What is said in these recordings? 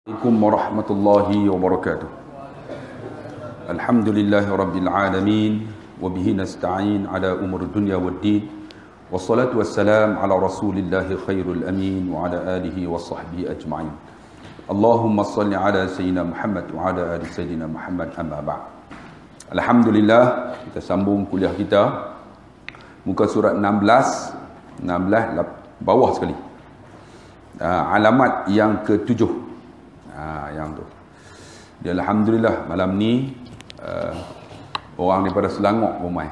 Assalamualaikum warahmatullahi wabarakatuh. Alhamdulillahi rabbil alamin wa bihi nasta'in ala umur dunya waddin. Wassalatu wassalam ala rasulillahi khairul amin wa ala alihi wa sahbihi ajma'in. Allahumma salli ala sayyidina Muhammad wa ala ali sayyidina Muhammad, amma ba'd. Alhamdulillah, kita sambung kuliah kita. Muka surat 16 bawah sekali. Alamat yang ke-7. Yang tu dia, alhamdulillah malam ni orang daripada Selangor ramai.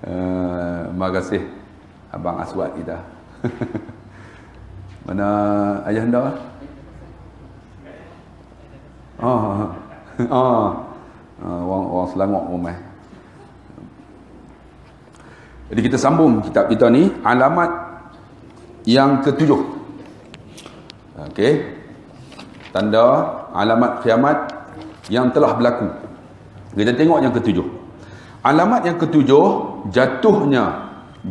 Terima kasih Abang Aswad kita. Mana ayah anda? Orang Selangor ramai. Jadi kita sambung kitab kita ni, alamat yang ke-7. Okey. Tanda alamat kiamat yang telah berlaku. Kita tengok yang ke-7. Alamat yang ke-7,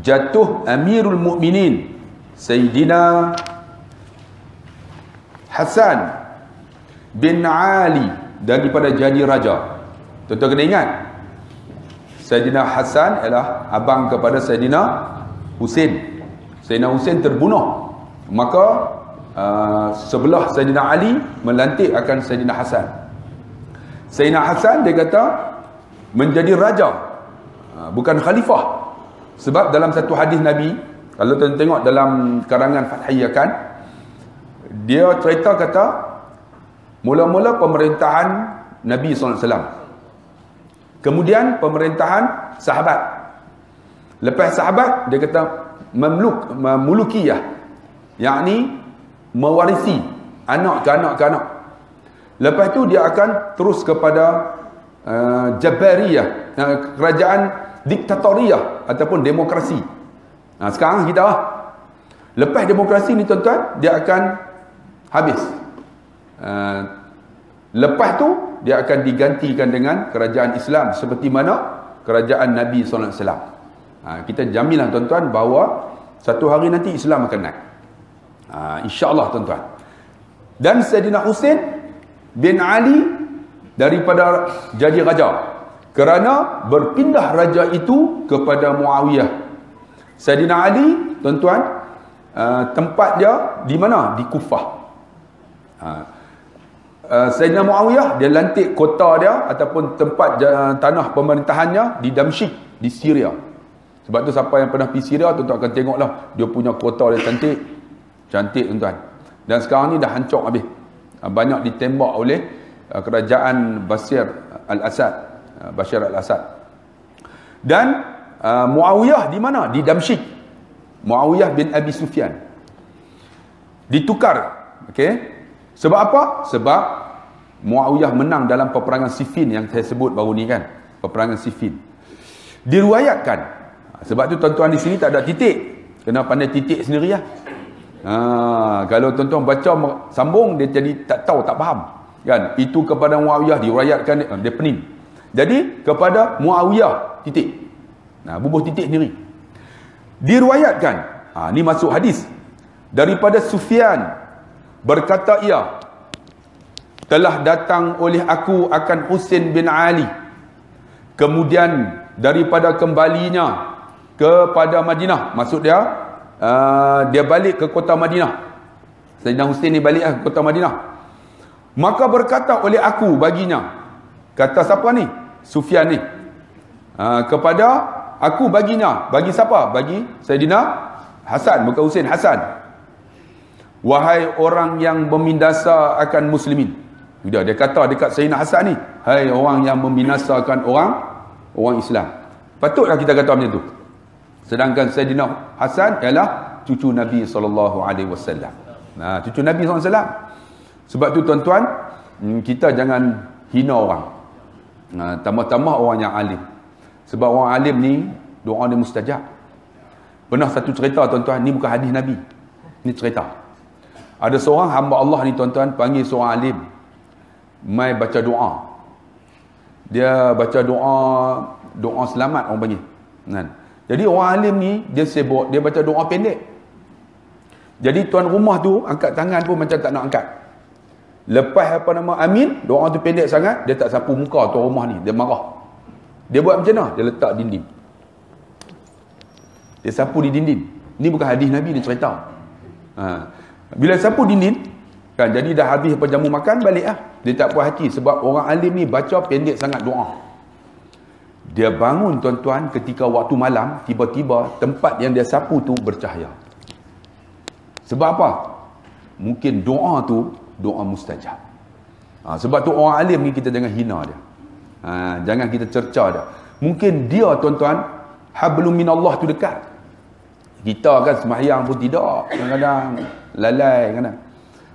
jatuh Amirul Mukminin Sayyidina Hasan bin Ali daripada jadi raja. Tuan-tuan kena ingat, Sayyidina Hasan ialah abang kepada Sayyidina Husin. Sayyidina Husin terbunuh, maka sebelah Sayyidina Ali melantik akan Sayyidina Hasan. Sayyidina Hasan dia kata menjadi raja, bukan khalifah. Sebab dalam satu hadis Nabi, kalau tuan tengok dalam karangan Fathiyah kan, dia cerita kata mula-mula pemerintahan Nabi SAW, kemudian pemerintahan sahabat, lepas sahabat dia kata memulukiyah, yakni mewarisi anak ke anak ke anak. Lepas tu dia akan terus kepada Jabariyah, kerajaan diktatoriyah ataupun demokrasi. Sekarang kita lepas demokrasi ni tuan-tuan, dia akan habis. Lepas tu dia akan digantikan dengan kerajaan Islam seperti mana kerajaan Nabi SAW. Kita jaminlah tuan-tuan bahawa satu hari nanti Islam akan naik, insya-Allah tuan-tuan. Dan Sayyidina Husin bin Ali daripada jadi raja kerana berpindah raja itu kepada Muawiyah. Sayyidina Ali tuan-tuan, tempat dia di mana? Di Kufah. Sayyidina Muawiyah dia lantik kota dia ataupun tempat tanah pemerintahannya di Damsyik, di Syria. Sebab tu siapa yang pernah pergi Syria tuan-tuan akan tengoklah dia punya kota dia cantik tuan-tuan. Dan sekarang ni dah hancur habis, banyak ditembak oleh kerajaan Bashar al-Assad. Dan Muawiyah di mana? Di Damsyik. Muawiyah bin Abi Sufyan ditukar. Okey. Sebab apa? Sebab Muawiyah menang dalam peperangan Siffin yang saya sebut baru ni kan, peperangan Siffin. Diruayatkan, sebab tu tuan-tuan di sini tak ada titik, kena pandai titik sendiri lah. Kalau tuan-tuan baca sambung, dia jadi tak tahu, tak faham kan. Itu kepada Muawiyah diriwayatkan, dia pening. Jadi kepada Muawiyah titik, bubuh titik sendiri. Diriwayatkan, ni masuk hadis daripada Sufyan, berkata ia, telah datang oleh aku akan Husin bin Ali, kemudian daripada kembalinya kepada Madinah, maksud dia dia balik ke kota Madinah. Sayyidina Husin ni balik ke kota Madinah. Maka berkata oleh aku baginya, kata siapa ni? Sufyan ni. Kepada aku baginya, bagi siapa? Bagi Sayyidina Hasan, bukan Husin, Hasan. Wahai orang yang membinasakan akan muslimin. Dia kata dekat Sayyidina Hasan ni, hai orang yang membinasakan orang Islam. Patutlah kita kata macam tu. Sedangkan Sayyidina Hasan ialah cucu Nabi SAW. Cucu Nabi SAW. Sebab tu tuan-tuan, kita jangan hina orang, tambah-tambah orang yang alim. Sebab orang alim ni doa dia mustajab. Pernah satu cerita tuan-tuan, ni bukan hadis Nabi, ni cerita. Ada seorang hamba Allah ni tuan-tuan, panggil seorang alim mai baca doa. Dia baca doa selamat orang panggil. Jadi orang alim ni dia sibuk, dia baca doa pendek. Jadi tuan rumah tu angkat tangan pun macam tak nak angkat. Lepas apa nama amin, doa tu pendek sangat, dia tak sapu muka tuan rumah ni, dia marah. Dia buat macam mana? Dia letak dinding. Dia sapu di dinding. Ni bukan hadis Nabi, dia cerita. Bila sapu dinding, kan, jadi dah habis apa jamu makan, balik lah. Dia tak puas hati sebab orang alim ni baca pendek sangat doa. Dia bangun tuan-tuan ketika waktu malam, tiba-tiba tempat yang dia sapu tu bercahaya. Sebab apa? Mungkin doa tu doa mustajab. Sebab tu orang alim ni kita jangan hina dia. Jangan kita cerca dia. Mungkin dia tuan-tuan hablum minallah tu dekat. Kita kan sembahyang pun tidak, kadang-kadang lalai kadang.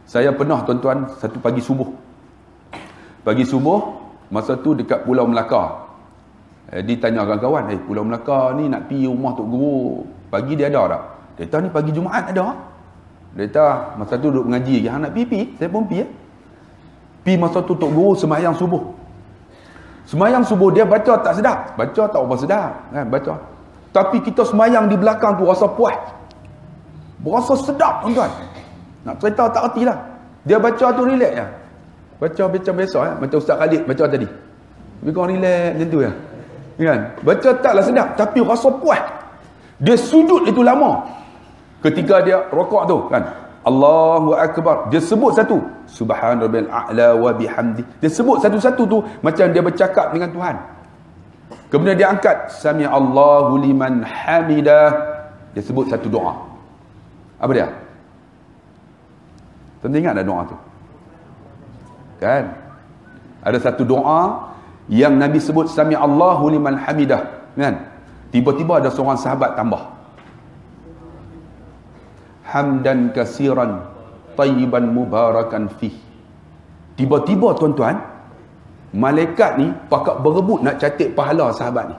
Saya pernah tuan-tuan satu pagi subuh. Pagi subuh masa tu dekat Pulau Melaka. Ditanya kawan-kawan, Pulau Melaka ni nak pergi rumah Tok Guru, pagi dia ada tak? Dia kata ni pagi Jumaat ada. Dia kata masa tu duduk mengaji lagi, hang nak pergi, saya pun pergi. Pergi masa tu Tok Guru sembahyang subuh. Sembahyang subuh dia baca tak sedap, baca tak apa sedap kan, baca. Tapi kita sembahyang di belakang tu rasa puas. Berasa sedap tuan-tuan. Nak cerita tak ertilah. Dia baca tu relax je. Baca biasa macam Ustaz Khalid baca tadi. Lebih kurang relax macam tu ya. Kan? Baca taklah sedap tapi rasa puas. Dia sujud itu lama. Ketika dia rokok tu kan, Allahu Akbar, dia sebut satu, Subhan Rabbil A'la wa bihamdi. Dia sebut satu-satu tu macam dia bercakap dengan Tuhan. Kemudian dia angkat Sami Allahu liman hamidah. Dia sebut satu doa. Apa dia? Tuan ingat tak doa tu? Kan? Ada satu doa yang Nabi sebut Sami Allahu liman hamidah, kan? Tiba-tiba ada seorang sahabat tambah, hamdan kasiran tayyiban mubarakan fih. Tiba-tiba tuan-tuan, malaikat ni pakak berebut nak catat pahala sahabat ni.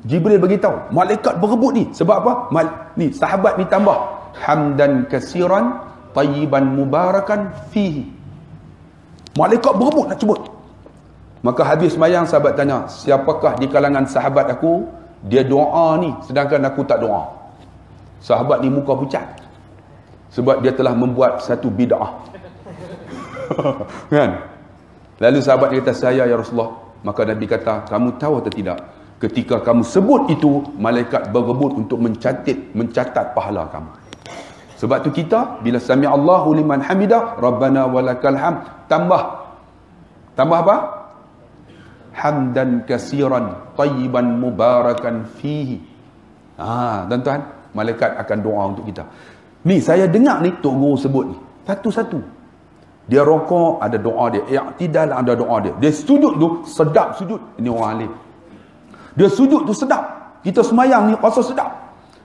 Jibril beritahu, malaikat berebut ni sebab apa? Ni sahabat ni tambah hamdan kasiran tayyiban mubarakan fihi. Malaikat berebut nak sebut. Maka habis sembahyang sahabat tanya, siapakah di kalangan sahabat aku dia doa ni sedangkan aku tak doa? Sahabat ni muka pucat sebab dia telah membuat satu bid'ah. Kan? Lalu sahabat dia kata, saya ya Rasulullah. Maka Nabi kata, kamu tahu atau tidak, ketika kamu sebut itu, malaikat berebut untuk mencatat pahala kamu. Sebab tu kita bila sami Allahu liman hamidah, Rabbana walakal hamd, tambah apa? Hamdan kasiran tayyiban mubarakan fihi. Tuan-tuan, malaikat akan doa untuk kita. Ni saya dengar ni Tok Guru sebut ni satu-satu. Dia rokok ada doa dia, i'tidal ada doa dia. Dia sujud tu sedap sujud. Ini orang alim. Dia sujud tu sedap. Kita semayang ni rasa sedap.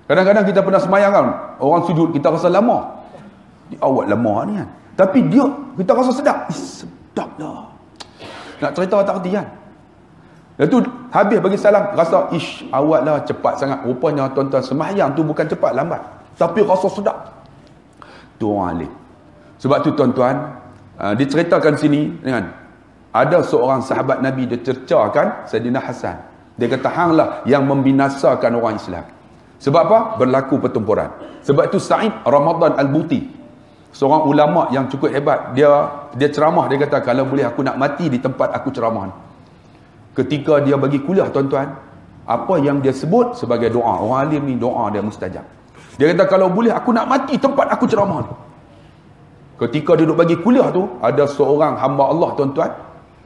Kadang-kadang kita pernah semayang kan, orang sujud kita rasa lama. Awak lama ni kan. Tapi dia kita rasa sedap. Sedap dah. Nak cerita tak erti kan. Lepas tu habis bagi salam, rasa awak lah cepat sangat. Rupanya tuan-tuan, semayang tu bukan cepat lambat, tapi rasa sedap. Tu orang alim. Sebab tu tuan-tuan, diceritakan sini dengan ada seorang sahabat Nabi, dia cercakan Saidina Hasan. Dia kata hanglah yang membinasakan orang Islam. Sebab apa? Berlaku pertempuran. Sebab tu Sa'id Ramadan Al-Buti, seorang ulama yang cukup hebat, dia ceramah, dia kata kalau boleh aku nak mati di tempat aku ceramah ni. Ketika dia bagi kuliah tuan-tuan, apa yang dia sebut sebagai doa, orang alim ni doa dia mustajab. Dia kata kalau boleh aku nak mati tempat aku ceramah ni. Ketika dia duduk bagi kuliah tu, ada seorang hamba Allah tuan-tuan,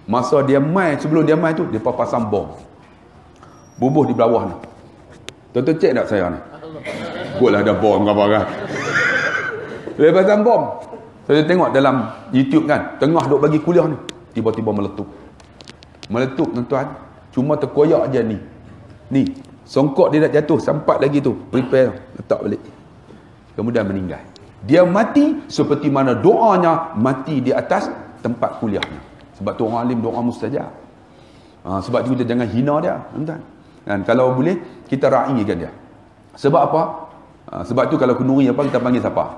masa dia mai, sebelum dia mai tu, dia pasang bom. Bubuh di bawah ni. Tuan-tuan cek tak saya ni? Kutlah ada bom apa kan. Dia pasang bom. Saya tengok dalam YouTube kan, tengah duduk bagi kuliah ni, tiba-tiba meletup. Meletup tuan-tuan, cuma terkoyak je ni. Ni, songkok dia dah jatuh, sampat lagi tu, prepare, letak balik. Kemudian meninggal. Dia mati seperti mana doanya mati di atas tempat kuliahnya. Sebab tu orang alim doa mustajab. Sebab tu kita jangan hina dia, tuan-tuan. Dan kalau boleh kita raikan dia. Sebab apa? Sebab tu kalau kenduri apa kita panggil siapa?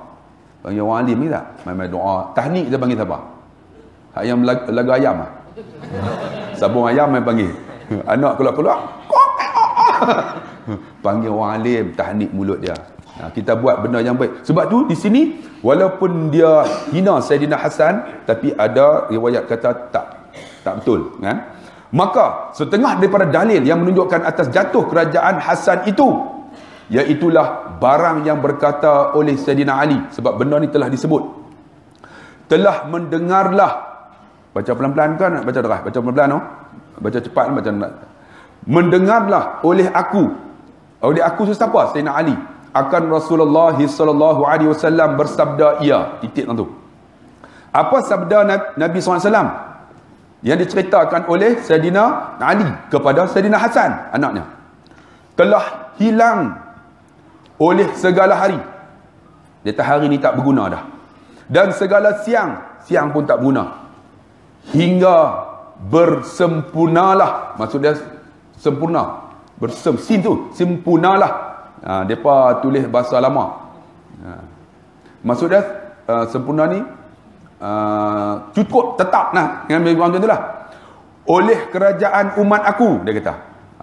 Panggil orang alim ni tak? Main-main doa. Tahnik kita panggil siapa? Hak yang lagu ayam ah. Sabung ayam main panggil. Anak keluar-keluar, panggil orang alim, tahnik mulut dia. Kita buat benda yang baik. Sebab tu di sini walaupun dia hina Saidina Hasan, tapi ada riwayat kata tak betul, kan? Maka setengah daripada dalil yang menunjukkan atas jatuh kerajaan Hasan itu, iaitulah barang yang berkata oleh Saidina Ali. Sebab benda ni telah disebut, telah mendengarlah, baca pelan-pelan kan, baca deras, baca pelan-pelan no? Baca cepat baca. Mendengarlah oleh aku tu siapa? Saidina Ali, akan Rasulullah sallallahu alaihi wasallam bersabda ia, titik tu. Apa sabda Nabi SAW yang diceritakan oleh Saidina Ali kepada Saidina Hasan anaknya? Telah hilang oleh segala hari. Dia hari ni tak berguna dah. Dan segala siang pun tak berguna. Hingga bersempurnalah. Maksud dia sempurna. Sin tu, sempurnalah. Mereka tulis bahasa lama. Maksud dia sempurna ni cukup, tetap nah. Dengan macam tu lah. Oleh kerajaan umat aku, dia kata.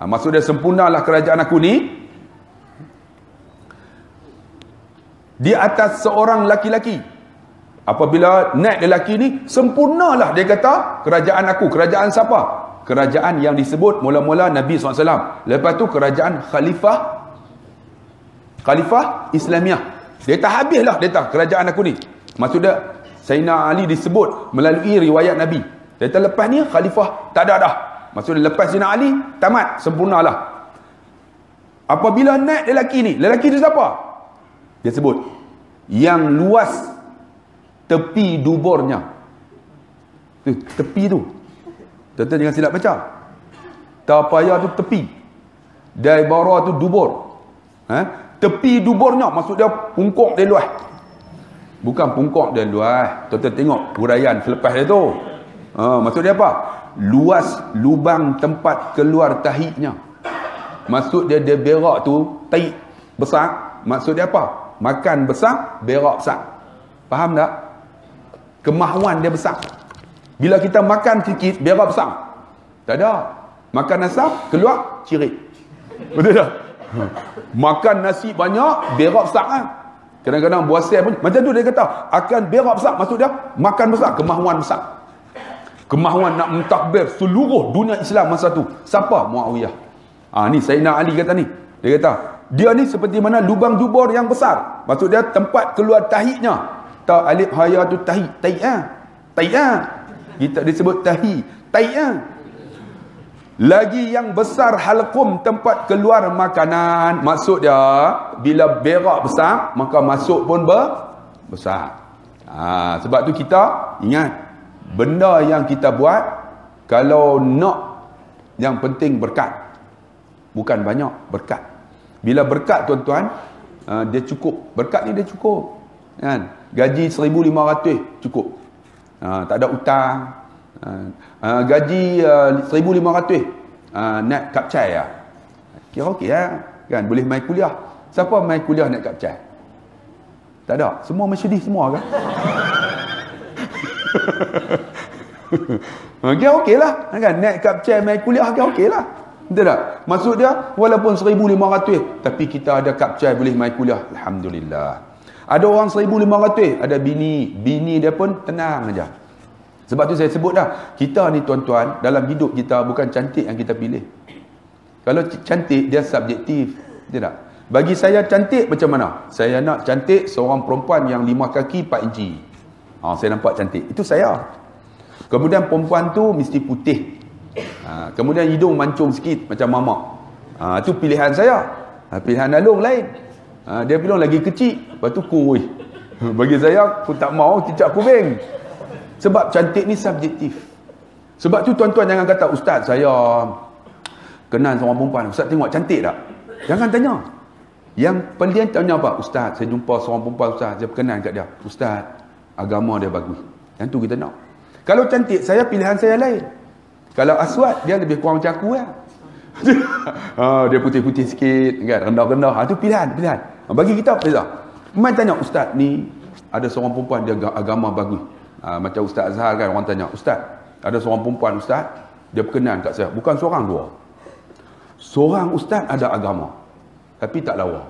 Maksud dia sempurnalah kerajaan aku ni di atas seorang laki-laki. Apabila naik lelaki ni, sempurnalah dia kata kerajaan aku. Kerajaan siapa? Kerajaan yang disebut mula-mula Nabi SAW. Lepas tu kerajaan Khalifah Islamiah. Dia tak habislah dia tak kerajaan aku ni. Maksud dia Sayyidina Ali disebut melalui riwayat Nabi. Dia kata lepas ni khalifah tak ada dah. Maksud dia lepas Sayyidina Ali tamat, sempurnalah. Apabila naik lelaki tu siapa? Dia sebut yang luas tepi duburnya. Tepi tu. Tuan-tuan jangan silap baca. Tapaya tu tepi. Dari bawah tu dubur. Tepi duburnya maksud dia pungkuk dia luas. Bukan pungkuk dia luas. Tuan-tuan tengok huraian selepas dia tu. Maksud dia apa? Luas lubang tempat keluar tahiknya. Maksud dia berak tu tahi besar. Maksud dia apa? Makan besar, berak besar. Faham tak? Kemahuan dia besar. Bila kita makan sikit, berak besar. Tak ada. Makan asam, keluar cirit. Betul tak? Makan nasi banyak, berak besar kan? Kadang-kadang buasai pun macam tu dia kata, akan berak besar. Maksud dia makan besar, kemahuan besar. Kemahuan nak mentakbir seluruh dunia Islam masa tu. Siapa? Muawiyah. Ni Sayyidina Ali kata ni. Dia kata, dia ni seperti mana lubang dubur yang besar. Maksud dia tempat keluar tahiknya. Ta alif haya tu tahi. Tahi. Kita disebut tahi. Tahi. Lagi yang besar halqum tempat keluar makanan. Maksud dia bila berak besar maka masuk pun besar. Sebab tu kita ingat benda yang kita buat kalau nak yang penting berkat. Bukan banyak, berkat. Bila berkat tuan-tuan, dia cukup. Berkat ni dia cukup. Kan? Gaji 1,500 cukup. Tak ada utang. Gaji 1,500 naik kapcai lah. Kira okey lah. Kan? Boleh main kuliah. Siapa main kuliah naik kapcai? Tak ada. Semua Mercedes semua kan? Kira okey lah. Kan? Naik kapcai main kuliah kira okey lah. Betul tak? Maksud dia walaupun 1,500 tapi kita ada kapcai boleh main kuliah. Alhamdulillah. Ada orang 1,500 ada bini dia pun tenang aja. Sebab tu saya sebut dah, kita ni tuan-tuan dalam hidup kita bukan cantik yang kita pilih. Kalau cantik dia subjektif. Betul tak? Bagi saya cantik macam mana? Saya nak cantik seorang perempuan yang 5 kaki 4 inci. Saya nampak cantik. Itu saya. Kemudian perempuan tu mesti putih. Kemudian hidung mancung sikit macam mamak. Itu pilihan saya. Pilihan Alung lain. Dia bilang lagi kecil, lepas tu kurus. Bagi saya, aku tak mau cicak kubing. Sebab cantik ni subjektif. Sebab tu tuan-tuan jangan kata, Ustaz saya kenal seorang perempuan, Ustaz tengok cantik tak? Jangan tanya. Yang paling tanya apa? Ustaz, saya jumpa seorang perempuan, Ustaz, saya berkenan kat dia. Ustaz, agama dia bagus. Yang tu kita nak. Kalau cantik, pilihan saya lain. Kalau Aswad, dia lebih kurang macam aku lah. Dia putih-putih sikit kan, rendah-rendah. Itu pilihan. Bagi kita beza. Mai tanya, Ustaz ni ada seorang perempuan dia agama bagus. Macam Ustaz Azhar kan, orang tanya, Ustaz ada seorang perempuan Ustaz, dia berkenan kat saya. Bukan seorang dua. Seorang Ustaz ada agama tapi tak lawa.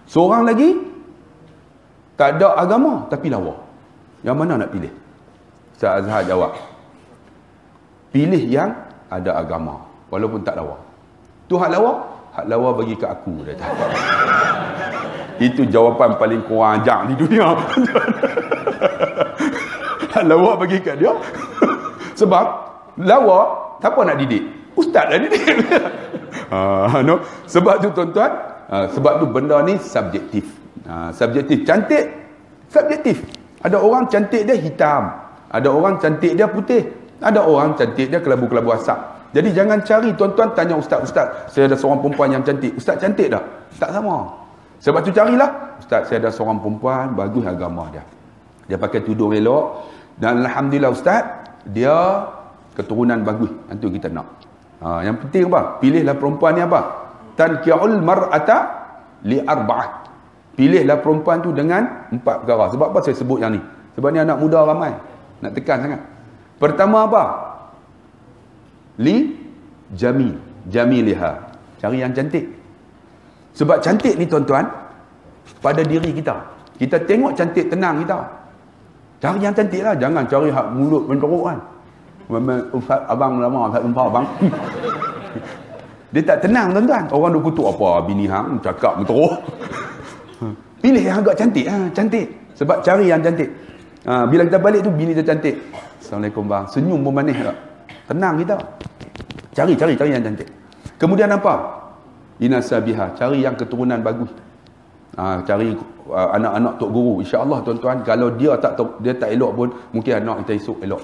Seorang lagi tak ada agama tapi lawa. Yang mana nak pilih? Ustaz Azhar jawab, pilih yang ada agama walaupun tak lawa. Tu hak lawa bagi ke aku dah. Itu jawapan paling kurang ajar di dunia. Hak lawa bagi kat dia. Sebab lawa siapa nak didik? Ustaz lah didik. No? Sebab tu tuan-tuan, sebab tu benda ni subjektif. Subjektif. Cantik subjektif. Ada orang cantik dia hitam, ada orang cantik dia putih, ada orang cantik dia kelabu-kelabu asap. Jadi jangan cari tuan-tuan tanya ustaz, saya ada seorang perempuan yang cantik. Ustaz cantik tak? Tak sama. Sebab tu carilah, ustaz saya ada seorang perempuan bagus agama dia. Dia pakai tudung elok dan alhamdulillah ustaz, dia keturunan bagus. Itu kita nak. Yang penting apa? Pilihlah perempuan ni apa? Tankihul mar'ata li arba'ah. Pilihlah perempuan tu dengan 4 perkara. Sebab apa saya sebut yang ni? Sebab ni anak muda ramai. Nak tekan sangat. Pertama apa? Li jamil. Jamiliha. Cari yang cantik. Sebab cantik ni tuan-tuan, pada diri kita. Kita tengok cantik tenang kita. Cari yang cantik lah. Jangan cari hak mulut menteruk kan. Ustaz abang lama, Ustaz jumpa abang. Dia tak tenang tuan-tuan. Orang duk kutuk apa bini hang cakap menteruk. Pilih yang agak cantik. Cantik. Sebab cari yang cantik. Bila kita balik tu bini dia cantik. Assalamualaikum bang. Senyum pun manis tak? Tenang kita. Cari yang cantik. Kemudian apa? Inasabiha. Cari yang keturunan bagus. Cari anak-anak tok guru. InsyaAllah tuan-tuan, kalau dia tak elok pun, mungkin anak kita esok elok.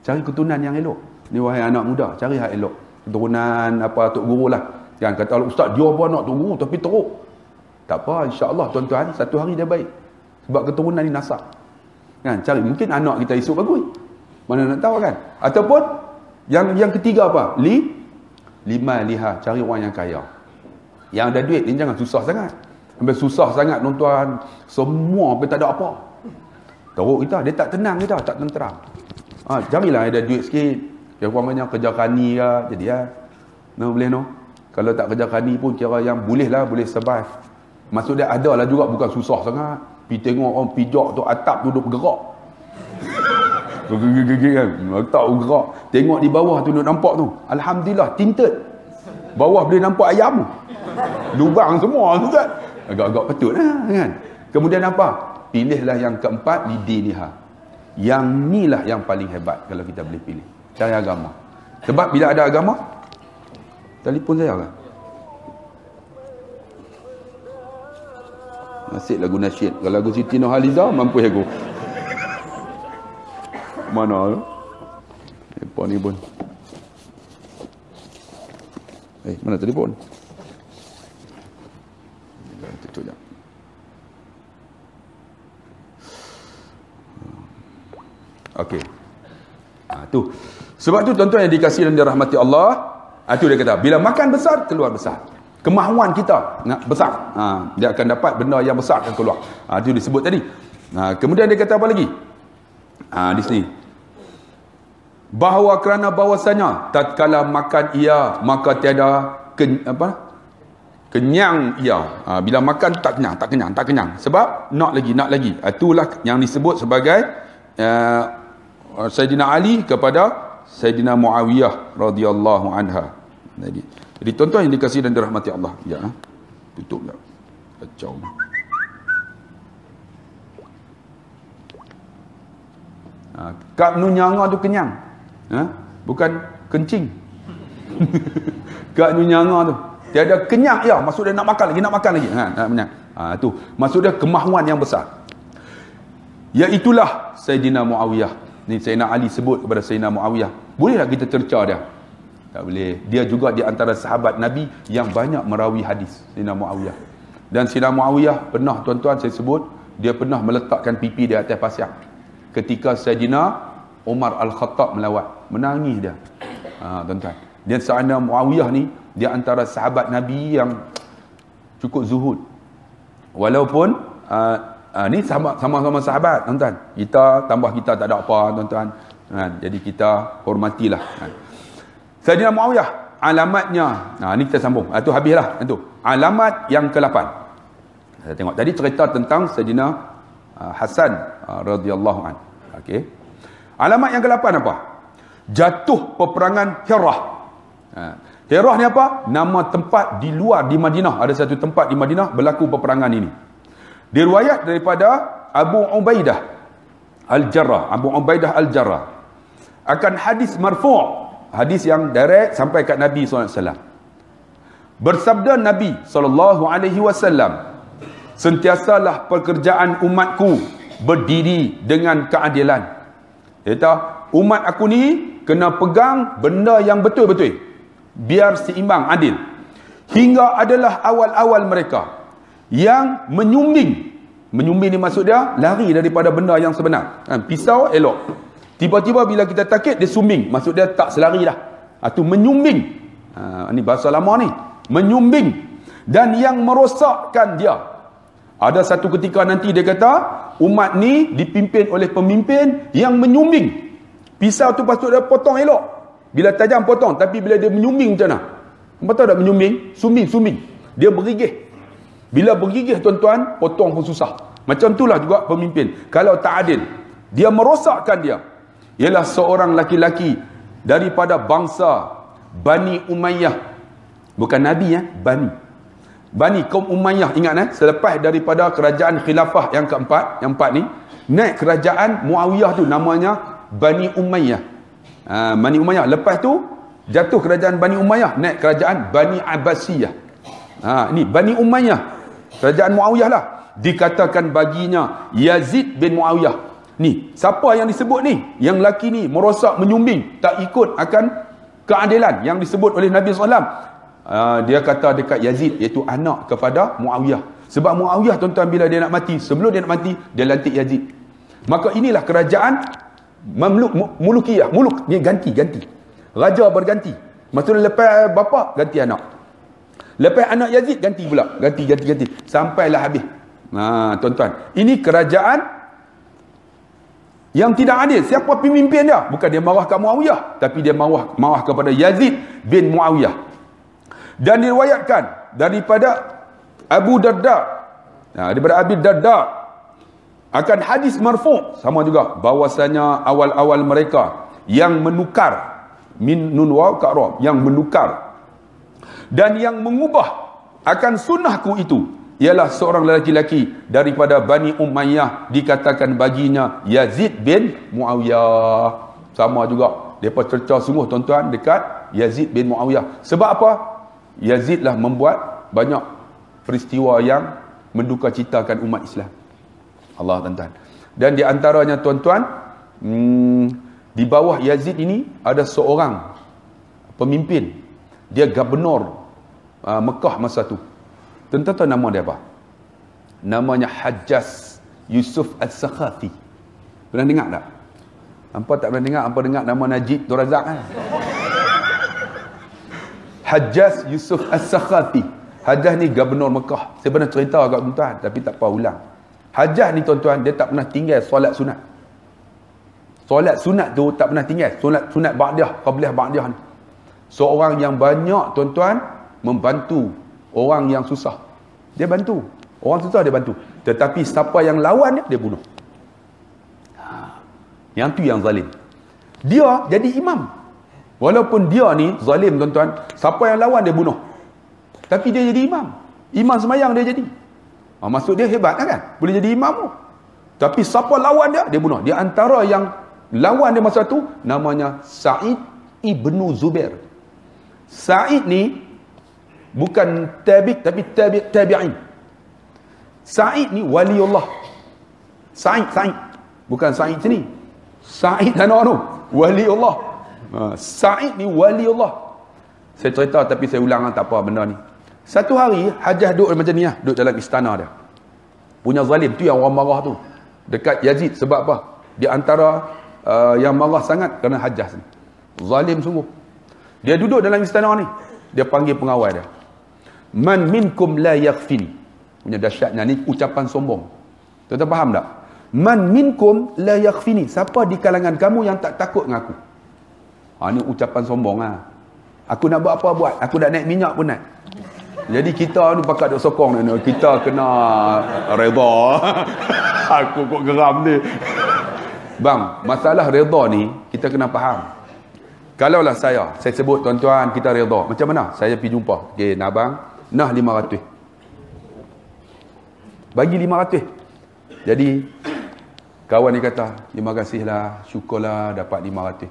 Cari keturunan yang elok. Ni wahai anak muda, cari yang elok. Keturunan apa tok guru lah. Jangan kata ustaz dia apa anak tok guru tapi teruk. Tak apa, insya-Allah tuan-tuan, satu hari dia baik. Sebab keturunan ni nasab. Kan, cari mungkin anak kita esok bagus. Mana nak tahu kan? Ataupun yang ketiga apa? Lima liha, cari orang yang kaya. Yang ada duit ni jangan susah sangat. Sampai susah sangat tuan-tuan, semua sampai tak ada apa. Teruk kita, dia tak tenang kita, tak tenteram. Carilah ada duit sikit. Yang umpamanya kerja kani ke, jadi no boleh no. Kalau tak kerja kani pun kira yang boleh survive. Maksud dia ada lah juga, bukan susah sangat. Pergi tengok orang pijak tu atap tu duduk bergerak. Gigi kan, atap bergerak. Tengok di bawah tu duduk nampak tu. Alhamdulillah tinted. Bawah boleh nampak ayam tu. Lubang semua tu kan. Agak-agak patut lah kan. Kemudian apa? Pilihlah yang keempat, lidiniha. Yang ni lah yang paling hebat kalau kita boleh pilih. Cari agama. Sebab bila ada agama, telefon saya kan. Asyik lagu nasyid. Kalau lagu Siti Nurhaliza mampu aku. Mana tu? Telefon ni pun. Mana telefon? Tutup jap. Okey. Tu. Sebab tu tuan-tuan yang dikasihi dan dirahmati Allah, tu dia kata, bila makan besar, keluar besar. Kemahuan kita besar. Dia akan dapat benda yang besar akan keluar. Itu disebut tadi. Kemudian dia kata apa lagi? Di sini. Bahawa kerana bahawasanya tatkala makan ia, maka tiada kenyang ia. Bila makan tak kenyang. Sebab nak lagi. Itulah yang disebut sebagai Sayyidina Ali kepada Sayyidina Muawiyah radhiyallahu anha. Jadi tuan-tuan yang dikasihi dan dirahmati Allah. Ya. Tutup tak. Kacau. Kak nunyanga tu kenyang. Bukan kencing. Kak nunyanga tu tiada kenyang ya, maksud dia nak makan lagi. Nak kenyang. Tu maksud dia kemahuan yang besar. Iaitulah Sayyidina Muawiyah. Ni Sayyidina Ali sebut kepada Sayyidina Muawiyah. Bolehlah kita cerca dia? Tak boleh. Dia juga di antara sahabat Nabi yang banyak merawi hadis, Sayyidina Muawiyah. Dan Sayyidina Muawiyah pernah tuan-tuan saya sebut, dia pernah meletakkan pipi di atas pasir ketika Sayyidina Umar Al-Khattab melawat. Menangis dia. Tuan-tuan. Dan Sayyidina Muawiyah ni di antara sahabat Nabi yang cukup zuhud. Walaupun ni sama-sama sahabat, tuan-tuan. Kita tambah kita tak ada apa, tuan-tuan. Jadi kita hormatilah. Sayyidina Muawiyah, alamatnya. Ni kita sambung. Itu habislah. Itu. Alamat yang ke-8. Saya tengok tadi cerita tentang Sayyidina Hasan radhiyallahu an. Okey. Alamat yang ke-8 apa? Jatuh peperangan Hirah. Hirah ni apa? Nama tempat di luar di Madinah. Ada satu tempat di Madinah berlaku peperangan ini. Diriwayat daripada Abu Ubaidah Al-Jarrah. Abu Ubaidah Al-Jarrah. Akan hadis marfu'. Hadis yang direct sampai kat Nabi SAW. Bersabda Nabi SAW, sentiasalah pekerjaan umatku berdiri dengan keadilan. Kata, umat aku ni kena pegang benda yang betul-betul. Biar seimbang, adil. Hingga adalah awal-awal mereka yang menyumbing. Menyumbing ni maksud dia lari daripada benda yang sebenar. Pisau elok. Tiba-tiba bila kita takik, dia sumbing. Maksud dia tak selari dah. Itu menyumbing. Ini bahasa lama ni. Menyumbing. Dan yang merosakkan dia. Ada satu ketika nanti dia kata, umat ni dipimpin oleh pemimpin yang menyumbing. Pisau tu patut dia potong elok. Bila tajam potong. Tapi bila dia menyumbing macam mana? Betul tak menyumbing? Sumbing. Dia bergigih. Bila bergigih tuan-tuan, potong pun susah. Macam itulah juga pemimpin. Kalau tak adil, dia merosakkan dia. Ialah seorang laki-laki daripada bangsa Bani Umayyah. Bukan Nabi Bani kaum Umayyah. Ingat selepas daripada kerajaan khilafah yang keempat, yang empat ni, naik kerajaan Muawiyah tu namanya Bani Umayyah. Bani Umayyah. Lepas tu jatuh kerajaan Bani Umayyah, naik kerajaan Bani Abbasiyah. Ini Bani Umayyah, kerajaan Muawiyah lah. Dikatakan baginya Yazid bin Muawiyah. Ni, siapa yang disebut ni? Yang lelaki ni merosak, menyumbing, tak ikut akan keadilan yang disebut oleh Nabi SAW. Dia kata dekat Yazid, iaitu anak kepada Muawiyah. Sebab Muawiyah tuan-tuan bila dia nak mati, sebelum dia nak mati, dia lantik Yazid. Maka inilah kerajaan Mulukiyah. Muluk ni ganti. Raja berganti. Maksudnya lepas bapa ganti anak. Lepas anak Yazid ganti pula. Ganti. Sampailah habis. Tuan-tuan, ini kerajaan yang tidak adil. Siapa pemimpin dia? Bukan dia marah kat Muawiyah, tapi dia marah kepada Yazid bin Muawiyah. Dan diriwayatkan daripada Abu Darda, daripada Abi Darda, akan hadis marfu' sama juga, bahwasanya awal-awal mereka yang menukar, min nun waw ka ra, yang menukar dan yang mengubah akan sunnahku itu ialah seorang lelaki-lelaki daripada Bani Umayyah, dikatakan baginya Yazid bin Muawiyah. Sama juga, depa cerca sungguh tuan-tuan dekat Yazid bin Muawiyah. Sebab apa? Yazid lah membuat banyak peristiwa yang mendukacitakan umat Islam. Allah tuan-tuan. Dan di antaranya tuan-tuan, di bawah Yazid ini ada seorang pemimpin. Dia gubernur Mekah masa tu. Tuan-tuan tahu nama dia apa? Namanya Hajjaj Yusuf As-Sakhafi. Pernah dengar tak? Hampa tak pernah dengar? Hampa dengar nama Najib Tun Razak kan? Hajjaj Yusuf As-Sakhafi. Hajjaj ni gubernur Mekah. Saya pernah cerita kat tuan-tuan, tapi tak apa ulang. Hajjaj ni tuan-tuan, dia tak pernah tinggal solat sunat. Solat sunat tu tak pernah tinggal. Sunat ba'diyah, qabliyah ba'diyah ni. Seorang yang banyak tuan-tuan membantu orang yang susah. Dia bantu. Orang susah dia bantu. Tetapi siapa yang lawan dia bunuh. Yang tu yang zalim. Dia jadi imam. Walaupun dia ni zalim tuan-tuan, siapa yang lawan dia bunuh. Tapi dia jadi imam. Imam semayang dia jadi. Maksud dia hebat kan? Boleh jadi imam tu. Tapi siapa lawan dia bunuh. Di antara yang lawan dia masa tu namanya Sa'id ibnu Zubair. Sa'id ni bukan tabi'in, tapi tabi'in. Sa'id ni waliullah. Sa'id. Bukan Sa'id sini. Sa'id dan orang tu. Waliullah. Sa'id ni waliullah. Saya cerita tapi saya ulang tak apa benda ni. Satu hari Hajjaj duduk macam ni lah. Duduk dalam istana dia. Punya zalim. Tu yang orang marah tu. Dekat Yazid. Sebab apa? Di antara yang marah sangat kerana Hajjaj ni. Zalim sungguh. Dia duduk dalam istana ni. Dia panggil pengawal dia. Man minkum la yakhfini. Punya dahsyatnya ni ucapan sombong. Tuan-tuan faham tak? Man minkum la yakhfini. Siapa di kalangan kamu yang tak takut dengan aku? Ni ucapan sombong lah. Aku nak buat apa buat. Aku nak naik minyak pun naik. Jadi kita ni pakat duk sokong ni, kita kena redha. Aku kok geram ni. Bang, masalah redha ni kita kena faham. Kalaulah saya sebut tuan-tuan kita redha, macam mana? Saya pergi jumpa. Okey, nah bang, nah 500. Bagi 500. Jadi kawan ni kata, terima kasihlah, syukurlah dapat 500.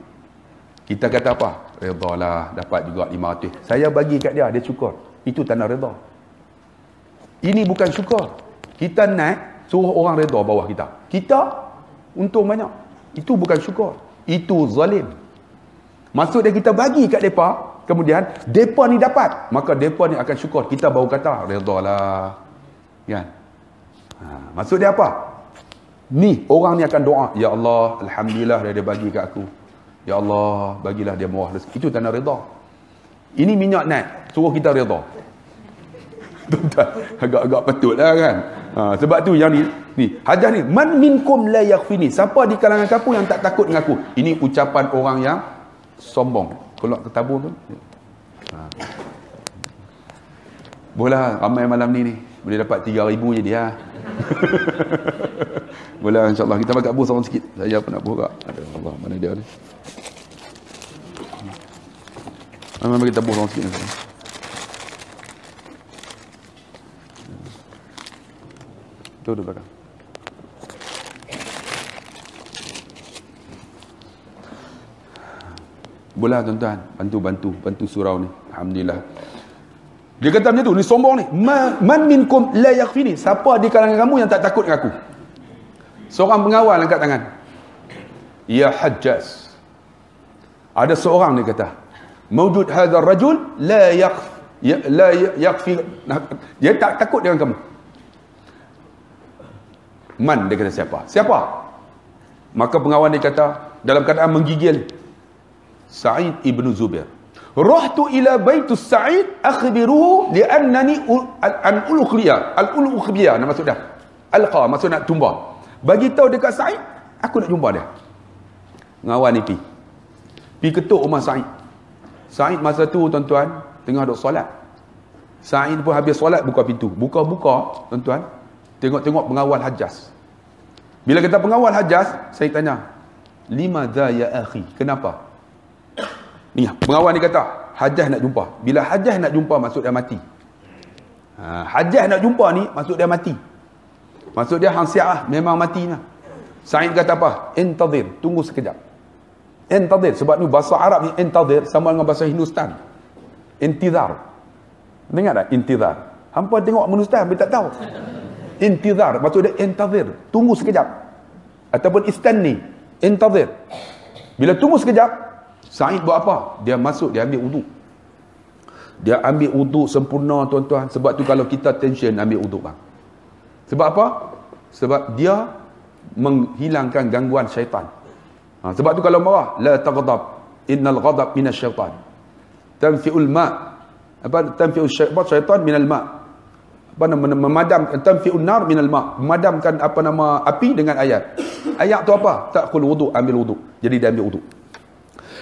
Kita kata apa? Redalah, dapat juga 500. Saya bagi kat dia, dia syukur. Itu tanda reda. Ini bukan syukur. Kita naik, suruh orang reda bawah kita. Kita untung banyak. Itu bukan syukur. Itu zalim. Maksud dia kita bagi kat mereka, kemudian mereka ni dapat. Maka mereka ni akan syukur. Kita baru kata, redalah. Kan? Maksud dia apa? Ni, orang ni akan doa. Ya Allah, Alhamdulillah dia bagi kat aku. Ya Allah, bagilah dia murah rezeki. Itu tanda reda. Ini minyak naik, suruh kita reda. Agak-agak patut lah kan. Sebab tu yang ni hajah ni, man minkum la yakhfini. Siapa di kalangan kamu yang tak takut dengan aku? Ini ucapan orang yang sombong. Keluar ke tabur tu. Boleh ramai malam ni. Boleh dapat 3,000 je dia. Boleh insyaAllah. Kita pakai bus orang sikit. Saya pun nak buka. Ada Allah, mana dia ni? Memang kita bus orang sikit ni. Tu tu belakang. Boleh tuan-tuan. Bantu surau ni. Alhamdulillah. Dia kata macam tu, ni sombong ni. Man minkum la yakhfini. Siapa di kalangan kamu yang tak takut dengan aku? Seorang pengawal angkat tangan. Ya Hajjaz. Ada seorang dia kata, Mawjud hadzal rajul la yakhfi. Dia tak takut dengan kamu. Man, dia kata siapa? Maka pengawal dia kata dalam keadaan menggigil, Sa'id ibn Zubair. Rahtu ila baitus Sa'id akhbiruhu li'annani al-ulukhriya. Al-ulukhriya nama maksud dah. Alqa maksud nak tumbang. Bagi tahu dekat Sa'id, aku nak jumpa dia. Ngawal ni pi ketuk rumah Sa'id. Sa'id masa tu tuan-tuan tengah duk solat. Sa'id pun habis solat buka pintu. Buka tuan-tuan, tengok-tengok pengawal Hajjaz. Bila kata pengawal Hajjaz, saya tanya, lima dha ya akhi? Kenapa? Ni pengawal ni kata, Hajjaz nak jumpa. Bila Hajjaz nak jumpa, maksud dia mati. Hajjaz nak jumpa ni, maksud dia mati. Maksud dia hang siap memang mati lah. Sa'id kata apa? Intadir, tunggu sekejap. Intadir, sebab ni bahasa Arab ni intadir sama dengan bahasa Hindustan. Intizar. Dengar tak? Intizar. Hampa tengok Hindustan, tapi tak tahu. Intizar, maksud dia intadir, tunggu sekejap. Ataupun istanni, intadir. Bila tunggu sekejap, Sa'id buat apa? Dia masuk, dia ambil wuduk. Dia ambil wuduk sempurna tuan-tuan. Sebab tu kalau kita tension, ambil wuduk bang. Sebab apa? Sebab dia menghilangkan gangguan syaitan. Sebab tu kalau marah, la taghdab, innal ghadab minas syaitan. Tanfi'ul ma'. Apa? Tanfi'ul syaitan minal ma'. Apa nama, memadam, tanfi'un nar minal ma'. Memadamkan apa nama api dengan ayat. Ayat tu apa? Ta'khul wuduk, ambil wuduk. Jadi dia ambil wuduk.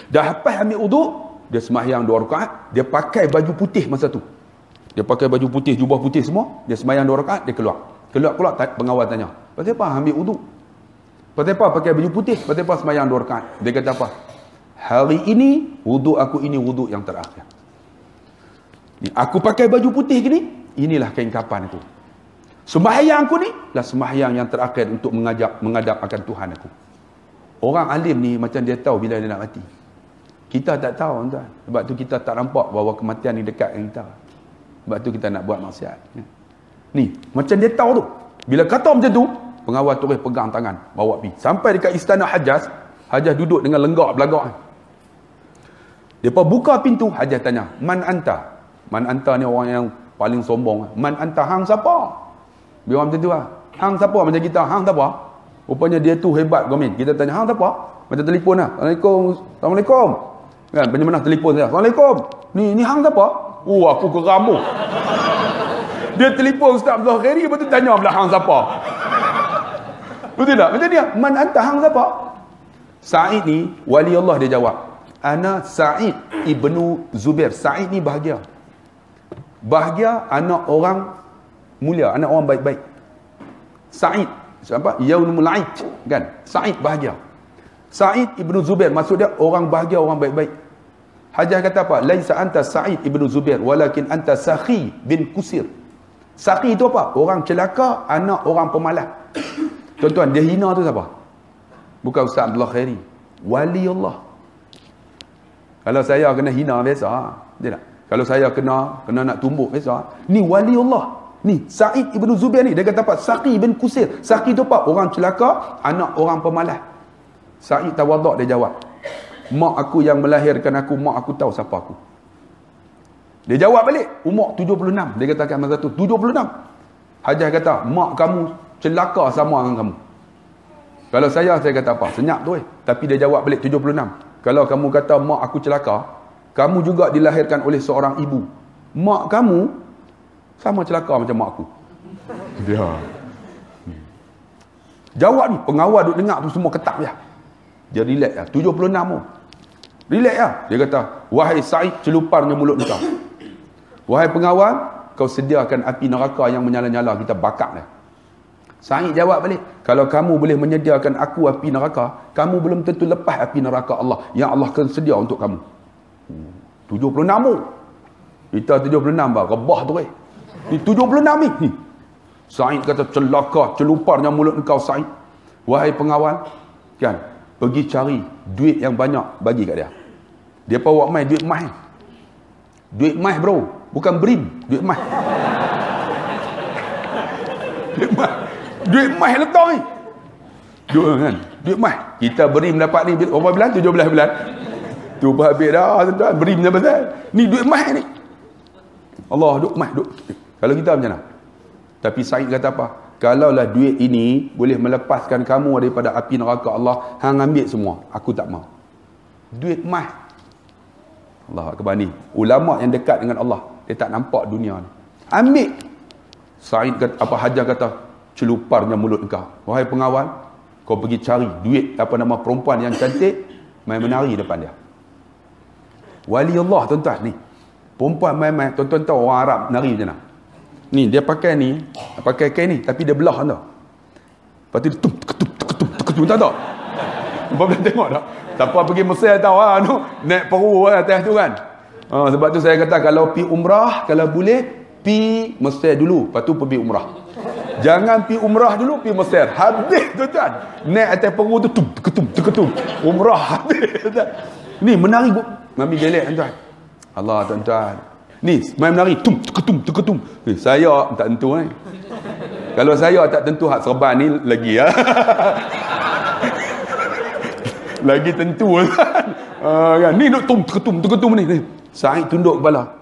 Dah lepas ambil wuduk, dia sembahyang 2 rakaat, dia pakai baju putih masa tu. Dia pakai baju putih, jubah putih semua, dia sembahyang 2 rakaat, dia keluar. Keluar, pengawal tanya, pasal apa ambil wuduk? Pasal apa pakai baju putih? Pasal apa sembahyang 2 rakaat? Dia kata apa? Hari ini, wuduk aku ini wuduk yang terakhir. Ni, aku pakai baju putih gini, inilah keingkapan aku. Sembahyang aku ni, lah sembahyang yang terakhir untuk menghadap akan Tuhan aku. Orang alim ni macam dia tahu bila dia nak mati. Kita tak tahu tuan. Sebab tu kita tak nampak bahawa kematian ni dekat dengan kita. Sebab tu kita nak buat maksiat. Ni, macam dia tahu tu. Bila kata macam tu, pengawal terus pegang tangan, bawa pergi. Sampai dekat istana Hajjaz, Hajjaz duduk dengan lenggak belagak. Depa buka pintu, Hajjaz tanya, "Man anta?" Man anta ni orang yang paling sombong. Man anta, hang siapa? Dia macam tu lah. Hang siapa macam kita? Hang siapa? Rupanya dia tu hebat Gomin. Kita tanya, hang siapa? Macam telefon lah. Assalamualaikum. Kan, macam mana telefon saya? Assalamualaikum. Ni hang siapa? Oh, aku keramu. Dia telefon Ustaz Abdul Khairi, lepas tu tanya pula hang siapa. Betul tak? Macam dia, man anta, hang siapa? Sa'id ni, wali Allah dia jawab. Ana Sa'id ibnu Zubair. Sa'id ni bahagia. Bahagia anak orang mulia, anak orang baik-baik. Sa'id, siapa? Yaumul Aid, kan? Sa'id bahagia. Sa'id ibnu Zubair, maksud dia orang bahagia, orang baik-baik. Hajjah kata apa? Laisa anta Sa'id ibnu Zubair walakin anta Sakhi bin Kusir. Sakhi itu apa? Orang celaka, anak orang pemalas. Tuan-tuan, dia hina tu siapa? Bukan Ustaz Abdullah Khairi, wali Allah. Kalau saya kena hina biasa, dia tak? Kalau saya kena nak tumbuk biasa, ni wali Allah. Ni Sa'id ibnu Zubair ni, dia kata apa? Sakhi bin Kusir. Sakhi tu apa? Orang celaka, anak orang pemalas. Sa'id tawaduk, dia jawab, mak aku yang melahirkan aku, mak aku tahu siapa aku. Dia jawab balik, umur 76. Dia katakan masa tu 76. Hajjah kata, mak kamu celaka sama dengan kamu. Kalau saya kata apa? Senyap tu Tapi dia jawab balik 76. Kalau kamu kata mak aku celaka, kamu juga dilahirkan oleh seorang ibu. Mak kamu sama celaka macam mak aku. Dia jawab ni, pengawal duk dengar tu semua ketak dia. Dia relax lah. 76 tu. Relax lah. Dia kata, wahai Sa'id, celuparnya mulut kau. Wahai pengawal, kau sediakan api neraka yang menyala-nyala, kita bakar dia. Sa'id jawab balik, kalau kamu boleh menyediakan aku api neraka, kamu belum tentu lepas api neraka Allah yang Allah akan sedia untuk kamu. 76 tu. Kita 76 bah, rebah tu Ni 76 ni. Sa'id kata, celaka, celuparnya mulut kau Sa'id. Wahai pengawal, kan, pergi cari duit yang banyak bagi kat dia. Dia bawa mai duit mai. Duit mai bro, bukan brim, duit mai. Duit mai. Duit mai letak ni. Kan? Duit mai. Kita brim dapat ni berapa bulan? 17 bulan. Tu pun habis dah tuan-tuan, brim dah pasal. Ni duit mai ni. Allah, duit mai, duit. Kalau kita macam mana? Tapi Sa'id kata apa? Kalaulah duit ini boleh melepaskan kamu daripada api neraka Allah, hang ambil semua. Aku tak mau. Duit mah. Allah akbar ni. Ulama yang dekat dengan Allah, dia tak nampak dunia ni. Ambil. Sa'id kata, apa Hajjah kata, celuparnya mulut kau. Wahai pengawal, kau pergi cari duit apa nama perempuan yang cantik, main menari depan dia. Wali Allah tuan-tuan ni. Perempuan main-main, tuan-tuan tahu orang Arab nari macam mana? Ni dia pakai ni, pakai kain ni tapi dia belah tau. Lepas tu dia ketum, tak tahu. Apa boleh tengok tak? Siapa pergi Mesir tahu ah tu, naik peru atas tu kan. Sebab tu saya kata kalau pi umrah, kalau boleh pi Mesir dulu, lepas tu pergi umrah. Jangan pi umrah dulu, pi Mesir. Habis tuan-tuan. Naik atas peru tu ketum. Umrah habis tuan-tuan. Ni menari mami gelek tuan-tuan. Allah tuan-tuan. Ni main menari ketum. Saya tak tentu Kalau saya tak tentu hak serban ni lagi lagi tentu kan. Ni duk ketum ni. Sa'id tunduk kepala.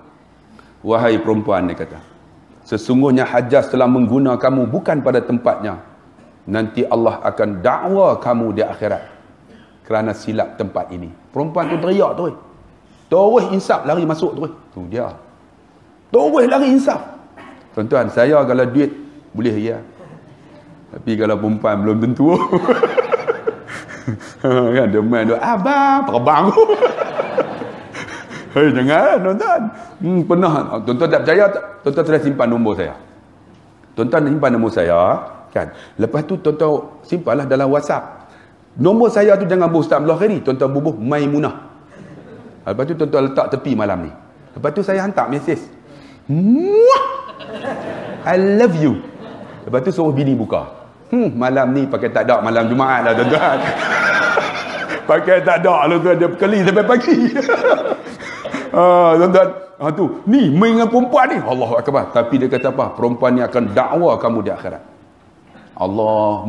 Wahai perempuan, dia kata, sesungguhnya Hajjaj telah mengguna kamu bukan pada tempatnya. Nanti Allah akan dakwa kamu di akhirat kerana silap tempat ini. Perempuan tu teriak tu. Terus insaf lari masuk tu. Tu dia. Terus lari insaf. Tuan-tuan, saya kalau duit boleh ya. Tapi kalau perempuan belum tentu. Kan dia main dia, abang terbang. Hei, jangan tuan-tuan. Pernah tuan-tuan tak percaya tak? Tuan-tuan telah simpan nombor saya. Tuan-tuan simpan nombor saya kan. Lepas tu tuan-tuan simpanlah dalam WhatsApp. Nombor saya tu jangan bubuh Ustaz Abdullah Khairi, tuan-tuan bubuh Maimunah. Lepas tu tuan-tuan letak tepi malam ni. Lepas tu saya hantar mesej. I love you. Lepas tu suruh bini buka. Malam ni pakai tak ada, malam Jumaat lah tuan-tuan. Pakai tak ada lah tuan, dia berkeli sampai pagi. Tuan-tuan, tu ni main dengan perempuan ni, Allahu akbar. Tapi dia kata apa? Perempuan ni akan dakwa kamu di akhirat. Allah